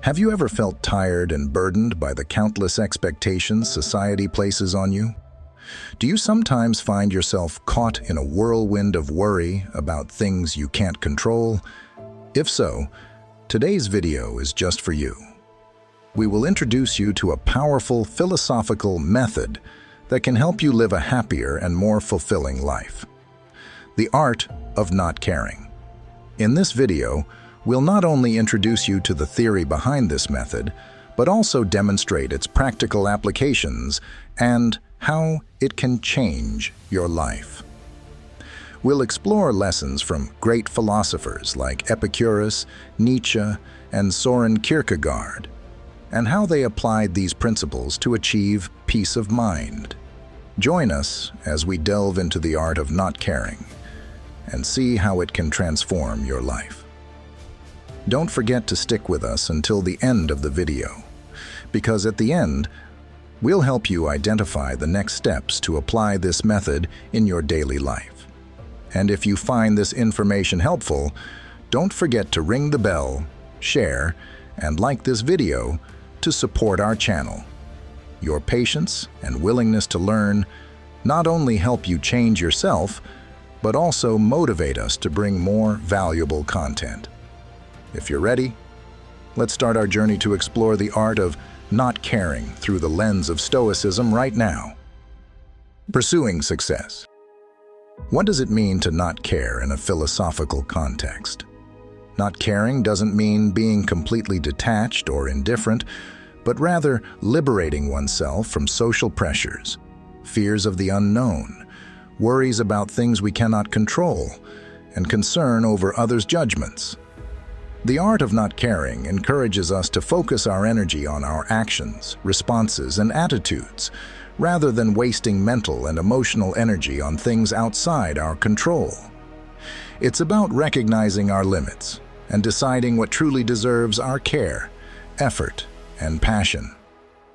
Have you ever felt tired and burdened by the countless expectations society places on you? Do you sometimes find yourself caught in a whirlwind of worry about things you can't control? If so, today's video is just for you. We will introduce you to a powerful philosophical method that can help you live a happier and more fulfilling life. The art of not caring. In this video, we'll not only introduce you to the theory behind this method, but also demonstrate its practical applications and how it can change your life. We'll explore lessons from great philosophers like Epicurus, Nietzsche, and Soren Kierkegaard, and how they applied these principles to achieve peace of mind. Join us as we delve into the art of not caring and see how it can transform your life. Don't forget to stick with us until the end of the video, because at the end, we'll help you identify the next steps to apply this method in your daily life. And if you find this information helpful, don't forget to ring the bell, share, and like this video to support our channel. Your patience and willingness to learn not only help you change yourself, but also motivate us to bring more valuable content. If you're ready, let's start our journey to explore the art of not caring through the lens of Stoicism right now. Pursuing success. What does it mean to not care in a philosophical context? Not caring doesn't mean being completely detached or indifferent, but rather liberating oneself from social pressures, fears of the unknown, worries about things we cannot control, and concern over others' judgments. The art of not caring encourages us to focus our energy on our actions, responses, and attitudes, rather than wasting mental and emotional energy on things outside our control. It's about recognizing our limits and deciding what truly deserves our care, effort, and passion.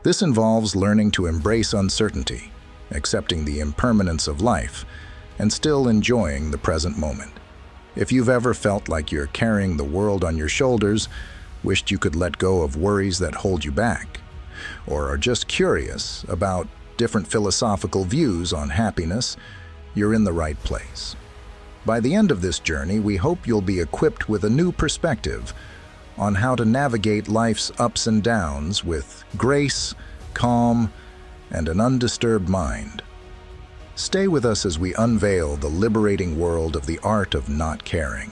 This involves learning to embrace uncertainty, accepting the impermanence of life, and still enjoying the present moment. If you've ever felt like you're carrying the world on your shoulders, wished you could let go of worries that hold you back, or are just curious about different philosophical views on happiness, you're in the right place. By the end of this journey, we hope you'll be equipped with a new perspective on how to navigate life's ups and downs with grace, calm, and an undisturbed mind. Stay with us as we unveil the liberating world of the art of not caring.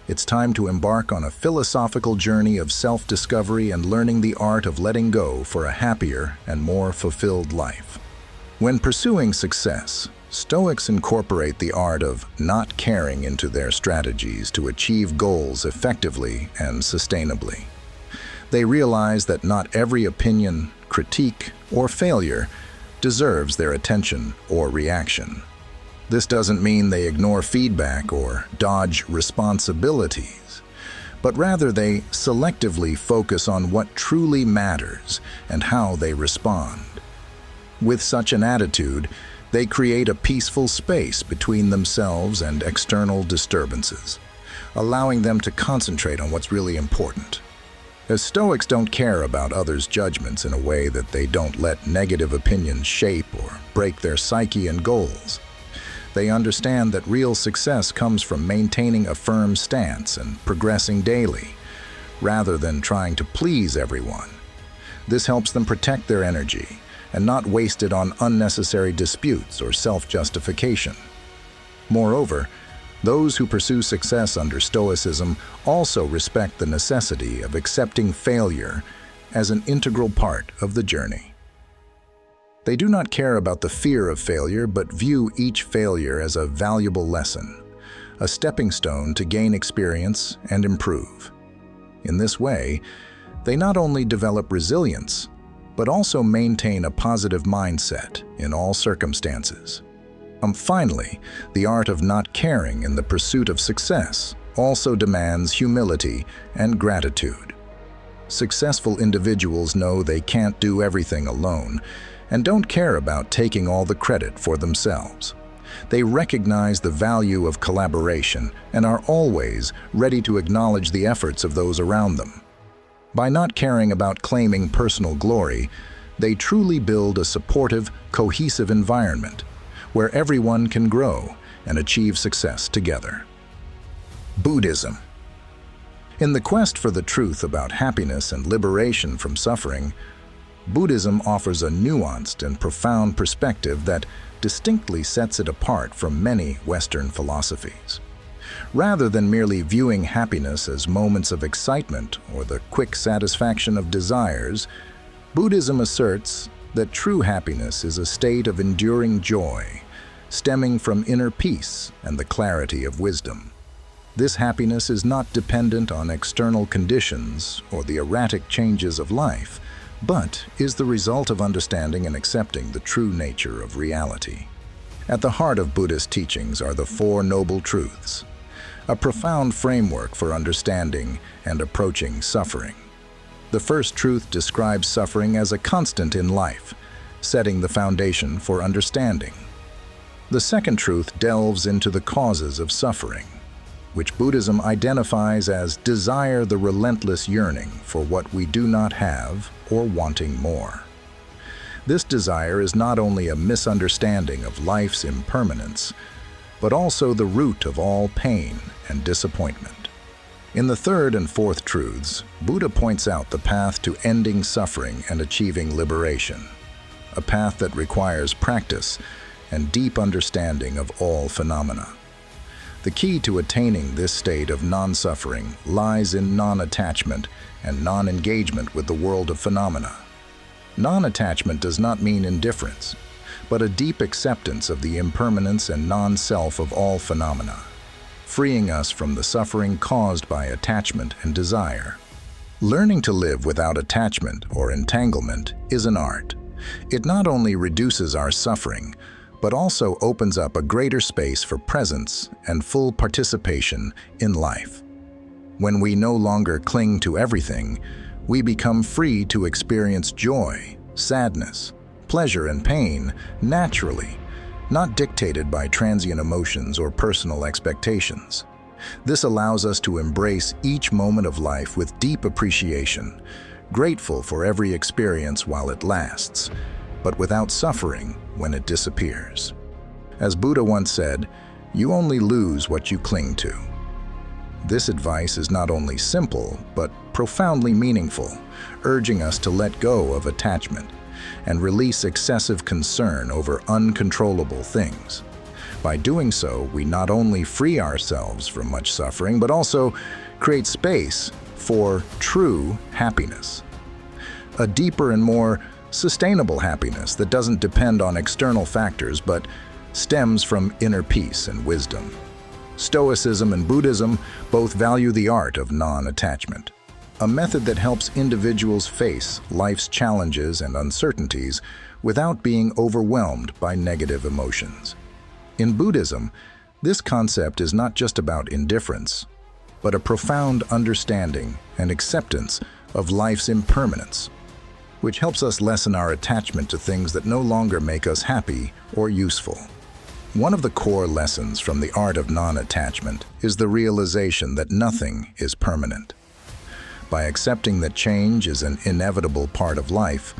It's time to embark on a philosophical journey of self-discovery and learning the art of letting go for a happier and more fulfilled life. When pursuing success, Stoics incorporate the art of not caring into their strategies to achieve goals effectively and sustainably. They realize that not every opinion, critique, or failure deserves their attention or reaction. This doesn't mean they ignore feedback or dodge responsibilities, but rather they selectively focus on what truly matters and how they respond. With such an attitude, they create a peaceful space between themselves and external disturbances, allowing them to concentrate on what's really important. As Stoics don't care about others' judgments in a way that they don't let negative opinions shape or break their psyche and goals. They understand that real success comes from maintaining a firm stance and progressing daily, rather than trying to please everyone. This helps them protect their energy and not waste it on unnecessary disputes or self-justification. Moreover, those who pursue success under Stoicism also respect the necessity of accepting failure as an integral part of the journey. They do not care about the fear of failure, but view each failure as a valuable lesson, a stepping stone to gain experience and improve. In this way, they not only develop resilience, but also maintain a positive mindset in all circumstances. Finally, the art of not caring in the pursuit of success also demands humility and gratitude. Successful individuals know they can't do everything alone and don't care about taking all the credit for themselves. They recognize the value of collaboration and are always ready to acknowledge the efforts of those around them. By not caring about claiming personal glory, they truly build a supportive, cohesive environment where everyone can grow and achieve success together. Buddhism. In the quest for the truth about happiness and liberation from suffering, Buddhism offers a nuanced and profound perspective that distinctly sets it apart from many Western philosophies. Rather than merely viewing happiness as moments of excitement or the quick satisfaction of desires, Buddhism asserts that true happiness is a state of enduring joy, stemming from inner peace and the clarity of wisdom. This happiness is not dependent on external conditions or the erratic changes of life, but is the result of understanding and accepting the true nature of reality. At the heart of Buddhist teachings are the Four Noble Truths, a profound framework for understanding and approaching suffering. The first truth describes suffering as a constant in life, setting the foundation for understanding. The second truth delves into the causes of suffering, which Buddhism identifies as desire, the relentless yearning for what we do not have or wanting more. This desire is not only a misunderstanding of life's impermanence, but also the root of all pain and disappointment. In the third and fourth truths, Buddha points out the path to ending suffering and achieving liberation, a path that requires practice and deep understanding of all phenomena. The key to attaining this state of non-suffering lies in non-attachment and non-engagement with the world of phenomena. Non-attachment does not mean indifference, but a deep acceptance of the impermanence and non-self of all phenomena, freeing us from the suffering caused by attachment and desire. Learning to live without attachment or entanglement is an art. It not only reduces our suffering, but also opens up a greater space for presence and full participation in life. When we no longer cling to everything, we become free to experience joy, sadness, pleasure, and pain naturally, not dictated by transient emotions or personal expectations. This allows us to embrace each moment of life with deep appreciation, grateful for every experience while it lasts, but without suffering when it disappears. As Buddha once said, "You only lose what you cling to." This advice is not only simple, but profoundly meaningful, urging us to let go of attachment and release excessive concern over uncontrollable things. By doing so, we not only free ourselves from much suffering, but also create space for true happiness. A deeper and more sustainable happiness that doesn't depend on external factors, but stems from inner peace and wisdom. Stoicism and Buddhism both value the art of non-attachment, a method that helps individuals face life's challenges and uncertainties without being overwhelmed by negative emotions. In Buddhism, this concept is not just about indifference, but a profound understanding and acceptance of life's impermanence, which helps us lessen our attachment to things that no longer make us happy or useful. One of the core lessons from the art of non-attachment is the realization that nothing is permanent. By accepting that change is an inevitable part of life,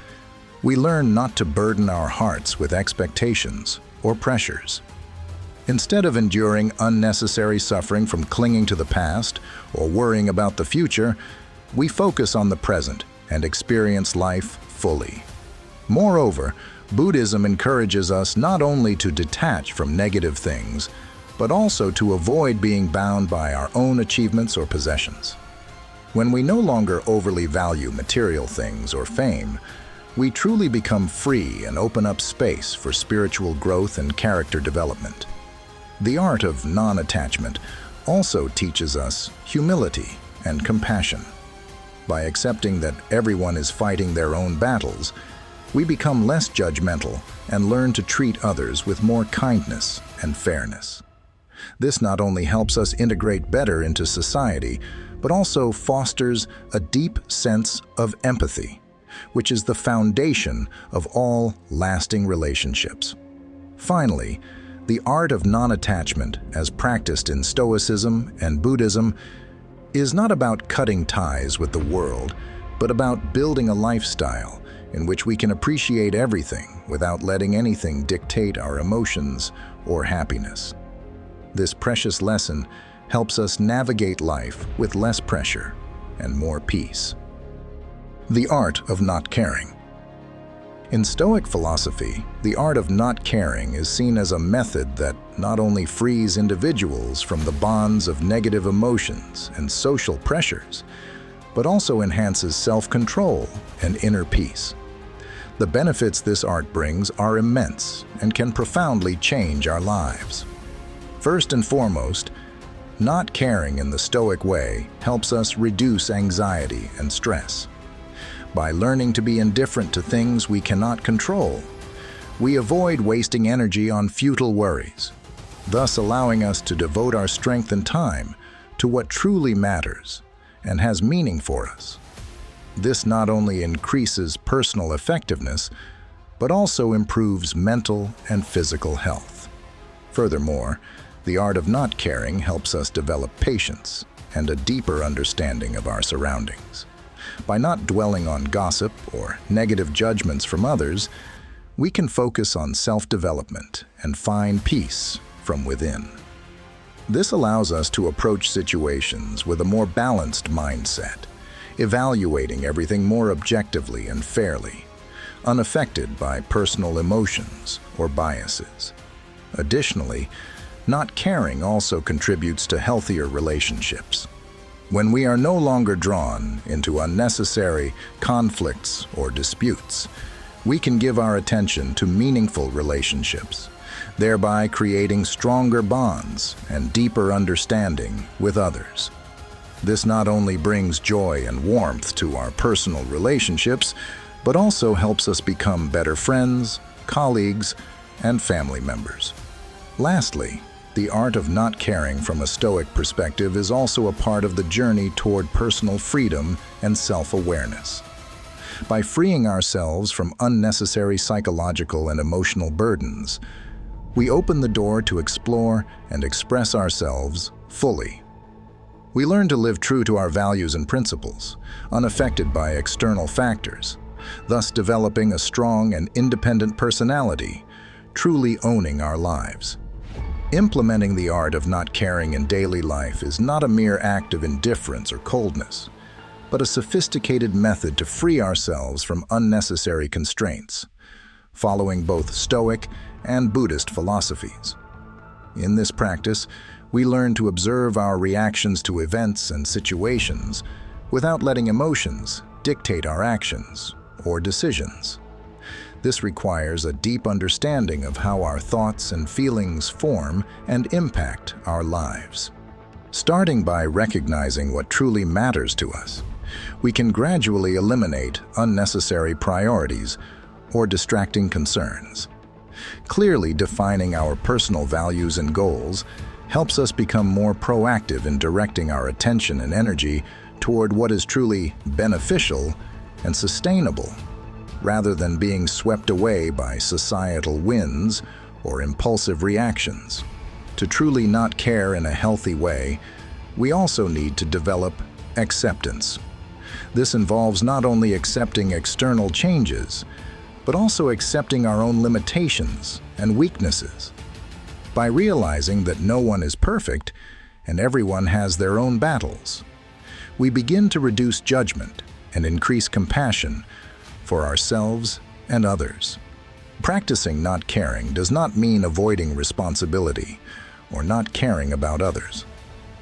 we learn not to burden our hearts with expectations or pressures. Instead of enduring unnecessary suffering from clinging to the past or worrying about the future, we focus on the present and experience life fully. Moreover, Buddhism encourages us not only to detach from negative things, but also to avoid being bound by our own achievements or possessions. When we no longer overly value material things or fame, we truly become free and open up space for spiritual growth and character development. The art of non-attachment also teaches us humility and compassion. By accepting that everyone is fighting their own battles, we become less judgmental and learn to treat others with more kindness and fairness. This not only helps us integrate better into society, but also fosters a deep sense of empathy, which is the foundation of all lasting relationships. Finally, the art of non-attachment, as practiced in Stoicism and Buddhism, is not about cutting ties with the world, but about building a lifestyle in which we can appreciate everything without letting anything dictate our emotions or happiness. This precious lesson helps us navigate life with less pressure and more peace. The art of not caring. In Stoic philosophy, the art of not caring is seen as a method that not only frees individuals from the bonds of negative emotions and social pressures, but also enhances self-control and inner peace. The benefits this art brings are immense and can profoundly change our lives. First and foremost, not caring in the Stoic way helps us reduce anxiety and stress. By learning to be indifferent to things we cannot control, we avoid wasting energy on futile worries, thus allowing us to devote our strength and time to what truly matters and has meaning for us. This not only increases personal effectiveness, but also improves mental and physical health. Furthermore, the art of not caring helps us develop patience and a deeper understanding of our surroundings. By not dwelling on gossip or negative judgments from others, we can focus on self-development and find peace from within. This allows us to approach situations with a more balanced mindset, evaluating everything more objectively and fairly, unaffected by personal emotions or biases. Additionally, not caring also contributes to healthier relationships. When we are no longer drawn into unnecessary conflicts or disputes, we can give our attention to meaningful relationships, thereby creating stronger bonds and deeper understanding with others. This not only brings joy and warmth to our personal relationships, but also helps us become better friends, colleagues, and family members. Lastly, the art of not caring from a Stoic perspective is also a part of the journey toward personal freedom and self-awareness. By freeing ourselves from unnecessary psychological and emotional burdens, we open the door to explore and express ourselves fully. We learn to live true to our values and principles, unaffected by external factors, thus developing a strong and independent personality, truly owning our lives. Implementing the art of not caring in daily life is not a mere act of indifference or coldness, but a sophisticated method to free ourselves from unnecessary constraints, following both Stoic and Buddhist philosophies. In this practice, we learn to observe our reactions to events and situations without letting emotions dictate our actions or decisions. This requires a deep understanding of how our thoughts and feelings form and impact our lives. Starting by recognizing what truly matters to us, we can gradually eliminate unnecessary priorities or distracting concerns. Clearly defining our personal values and goals helps us become more proactive in directing our attention and energy toward what is truly beneficial and sustainable, rather than being swept away by societal winds or impulsive reactions. To truly not care in a healthy way, we also need to develop acceptance. This involves not only accepting external changes, but also accepting our own limitations and weaknesses. By realizing that no one is perfect and everyone has their own battles, we begin to reduce judgment and increase compassion for ourselves and others. Practicing not caring does not mean avoiding responsibility or not caring about others.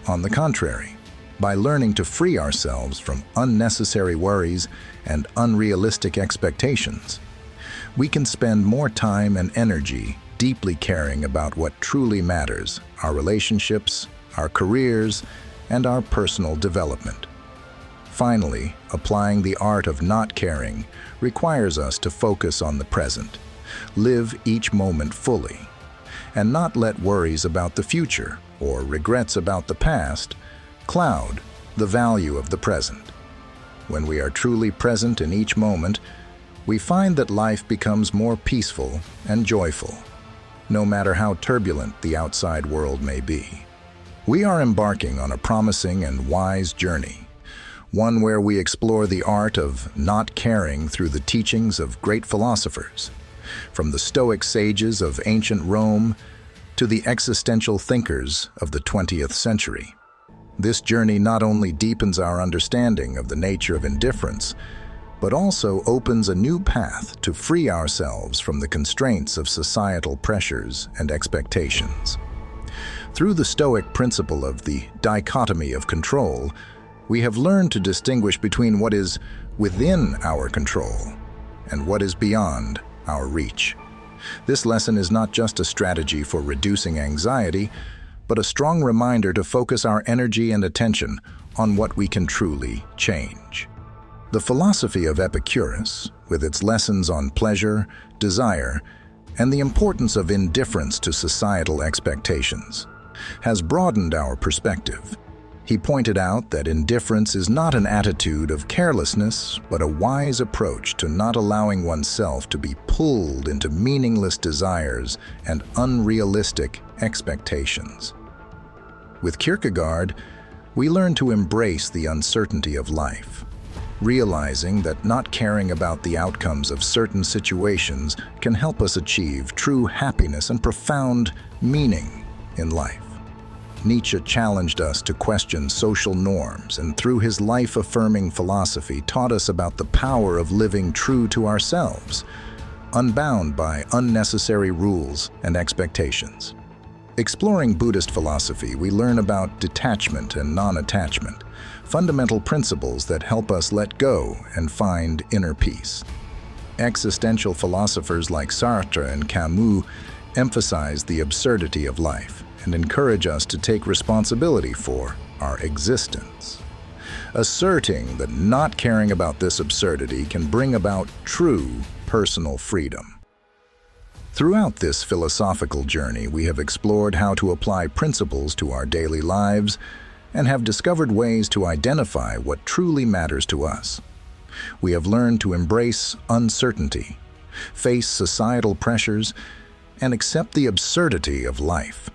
On the contrary, by learning to free ourselves from unnecessary worries and unrealistic expectations, we can spend more time and energy deeply caring about what truly matters: our relationships, our careers, and our personal development. Finally, applying the art of not caring requires us to focus on the present, live each moment fully, and not let worries about the future or regrets about the past cloud the value of the present. When we are truly present in each moment, we find that life becomes more peaceful and joyful, no matter how turbulent the outside world may be. We are embarking on a promising and wise journey, one where we explore the art of not caring through the teachings of great philosophers, from the Stoic sages of ancient Rome to the existential thinkers of the 20th century. This journey not only deepens our understanding of the nature of indifference, but also opens a new path to free ourselves from the constraints of societal pressures and expectations. Through the Stoic principle of the dichotomy of control, we have learned to distinguish between what is within our control and what is beyond our reach. This lesson is not just a strategy for reducing anxiety, but a strong reminder to focus our energy and attention on what we can truly change. The philosophy of Epicurus, with its lessons on pleasure, desire, and the importance of indifference to societal expectations, has broadened our perspective. He pointed out that indifference is not an attitude of carelessness, but a wise approach to not allowing oneself to be pulled into meaningless desires and unrealistic expectations. With Kierkegaard, we learn to embrace the uncertainty of life, realizing that not caring about the outcomes of certain situations can help us achieve true happiness and profound meaning in life. Nietzsche challenged us to question social norms, and through his life-affirming philosophy taught us about the power of living true to ourselves, unbound by unnecessary rules and expectations. Exploring Buddhist philosophy, we learn about detachment and non-attachment, fundamental principles that help us let go and find inner peace. Existential philosophers like Sartre and Camus emphasize the absurdity of life and encourage us to take responsibility for our existence, asserting that not caring about this absurdity can bring about true personal freedom. Throughout this philosophical journey, we have explored how to apply principles to our daily lives and have discovered ways to identify what truly matters to us. We have learned to embrace uncertainty, face societal pressures, and accept the absurdity of life.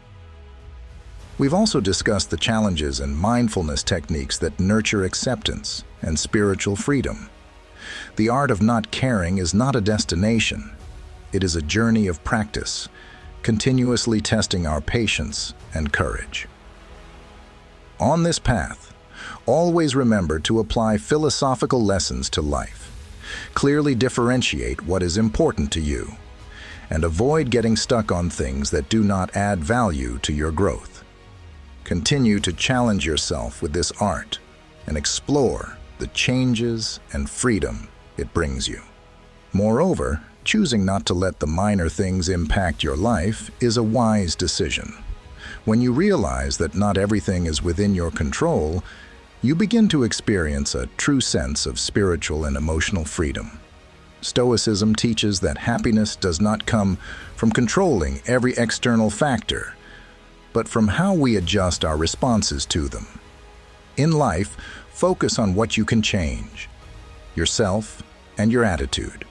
We've also discussed the challenges and mindfulness techniques that nurture acceptance and spiritual freedom. The art of not caring is not a destination. It is a journey of practice, continuously testing our patience and courage. On this path, always remember to apply philosophical lessons to life. Clearly differentiate what is important to you, and avoid getting stuck on things that do not add value to your growth. Continue to challenge yourself with this art and explore the changes and freedom it brings you. Moreover, choosing not to let the minor things impact your life is a wise decision. When you realize that not everything is within your control, you begin to experience a true sense of spiritual and emotional freedom. Stoicism teaches that happiness does not come from controlling every external factor, but from how we adjust our responses to them. In life, focus on what you can change, yourself and your attitude.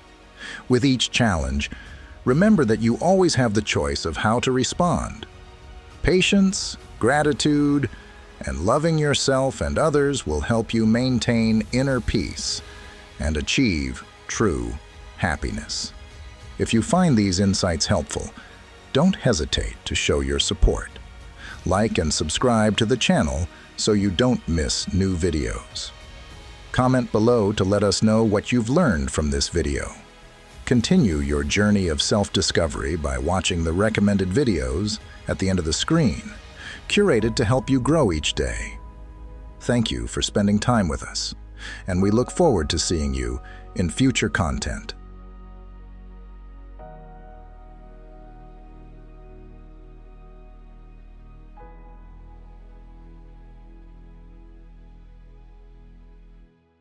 With each challenge, remember that you always have the choice of how to respond. Patience, gratitude, and loving yourself and others will help you maintain inner peace and achieve true happiness. If you find these insights helpful, don't hesitate to show your support. Like and subscribe to the channel so you don't miss new videos. Comment below to let us know what you've learned from this video. Continue your journey of self-discovery by watching the recommended videos at the end of the screen, curated to help you grow each day. Thank you for spending time with us, and we look forward to seeing you in future content.